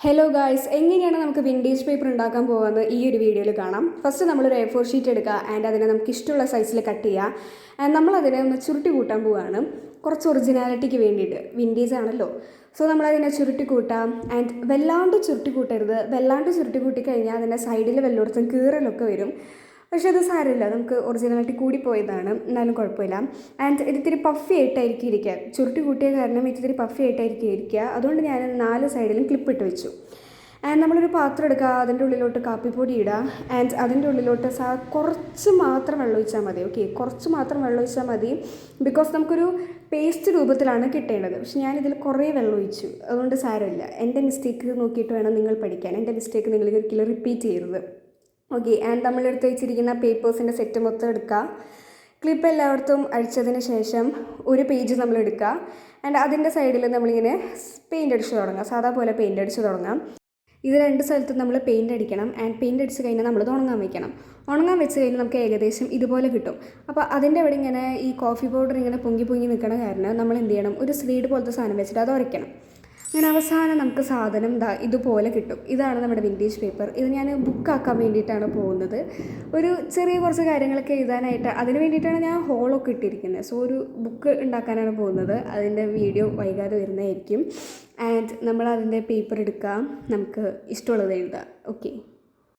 Hello guys, എങ്ങനെയാണ് നമുക്ക് vintage paper ഉണ്ടാക്കാൻ പോകുന്നത് ഈ ഒരു വീഡിയോയിൽ കാണാം. ഫസ്റ്റ് നമ്മളൊരു A4 ഷീറ്റ് എടുക്കുക ആൻഡ് അതിനെ നമുക്ക് ഇഷ്ടമുള്ള സൈസിൽ കട്ട് ചെയ്യുക. ആൻഡ് നമ്മളതിനെ ഒന്ന് ചുരുട്ടി കൂട്ടാൻ പോവുകയാണ്, കുറച്ച് ഒറിജിനാലിറ്റിക്ക് വേണ്ടിയിട്ട്. വിൻറ്റേജ് ആണല്ലോ, സോ നമ്മളതിനെ ചുരുട്ടി കൂട്ടാം. ആൻഡ് വല്ലാണ്ട് ചുരുട്ടി കൂട്ടരുത്. വല്ലാണ്ട് ചുരുട്ടി കൂട്ടിക്കഴിഞ്ഞാൽ അതിൻ്റെ സൈഡിൽ വല്ലയിടത്തും കീറലൊക്കെ വരും. പക്ഷേ അത് സാരമില്ല, നമുക്ക് ഒറിജിനാലിറ്റി കൂടിപ്പോയതാണ്, എന്നാലും കുഴപ്പമില്ല. ആൻഡ് ഇതിത്തിരി പഫി ആയിട്ടായിരിക്കും ഇരിക്കുക. ചുരുട്ടി കൂട്ടിയ കാരണം ഇതിത്തിരി പഫി ആയിട്ടായിരിക്കും ഇരിക്കുക. അതുകൊണ്ട് ഞാൻ 4 സൈഡിലും ക്ലിപ്പ് ഇട്ട് വെച്ചു. ആൻഡ് നമ്മളൊരു പാത്രം എടുക്കുക, അതിൻ്റെ ഉള്ളിലോട്ട് കാപ്പിപ്പൊടി ഇടുക. ആൻഡ് അതിൻ്റെ ഉള്ളിലോട്ട് കുറച്ച് മാത്രം വെള്ളം ഒഴിച്ചാൽ മതി. ഓക്കെ, കുറച്ച് മാത്രം വെള്ളം ഒഴിച്ചാൽ മതി. ബിക്കോസ് നമുക്കൊരു പേസ്റ്റ് രൂപത്തിലാണ് കിട്ടേണ്ടത്. പക്ഷെ ഞാനിതിൽ കുറേ വെള്ളം ഒഴിച്ചു, അതുകൊണ്ട് സാരമില്ല. എൻ്റെ മിസ്റ്റേക്ക് നോക്കിയിട്ട് വേണം നിങ്ങൾ പഠിക്കാൻ. എൻ്റെ മിസ്റ്റേക്ക് നിങ്ങൾ ഒരിക്കലും റിപ്പീറ്റ് ചെയ്യരുത്. ഓക്കെ, ആൻഡ് നമ്മളെടുത്ത് വെച്ചിരിക്കുന്ന പേപ്പേഴ്സിൻ്റെ സെറ്റ് മൊത്തം എടുക്കുക. ക്ലിപ്പ് എല്ലായിടത്തും അഴിച്ചതിന് ശേഷം ഒരു പേജ് നമ്മൾ എടുക്കുക. ആൻഡ് അതിൻ്റെ സൈഡിൽ നമ്മളിങ്ങനെ പെയിൻ്റ് അടിച്ച് തുടങ്ങാം. സാധാ പോലെ പെയിൻ്റ് അടിച്ച് തുടങ്ങാം. ഇത് 2 സ്ഥലത്തും നമ്മൾ പെയിൻ്റ് അടിക്കണം. ആൻഡ് പെയിൻ്റ് അടിച്ച് കഴിഞ്ഞാൽ നമ്മൾ ഉണങ്ങാൻ വയ്ക്കണം. ഉണങ്ങാൻ വെച്ച് കഴിഞ്ഞാൽ നമുക്ക് ഏകദേശം ഇതുപോലെ കിട്ടും. അപ്പോൾ അതിൻ്റെ അവിടെ ഇങ്ങനെ ഈ കോഫി പൗഡർ ഇങ്ങനെ പൊങ്ങി നിൽക്കണ കാരണം നമ്മൾ എന്ത് ചെയ്യണം, ഒരു സ്ലീഡ് പോലത്തെ സാധനം വെച്ചിട്ട് അത് ഉരയ്ക്കണം. അങ്ങനെ അവസാനം നമുക്ക് സാധനം ഇതുപോലെ കിട്ടും. ഇതാണ് നമ്മുടെ വിൻറ്റേജ് പേപ്പർ. ഇത് ഞാൻ ബുക്കാക്കാൻ വേണ്ടിയിട്ടാണ് പോകുന്നത്. ഒരു ചെറിയ കുറച്ച് കാര്യങ്ങളൊക്കെ എഴുതാനായിട്ട്, അതിന് വേണ്ടിയിട്ടാണ് ഞാൻ ഹോളൊക്കെ ഇട്ടിരിക്കുന്നത്. സോ ഒരു ബുക്ക് ഉണ്ടാക്കാനാണ് പോകുന്നത്. അതിൻ്റെ വീഡിയോ വൈകാതെ വരുന്നതായിരിക്കും. ആൻഡ് നമ്മൾ അതിൻ്റെ പേപ്പർ എടുക്കാം, നമുക്ക് ഇഷ്ടമുള്ളത് എഴുതാം. ഓക്കെ.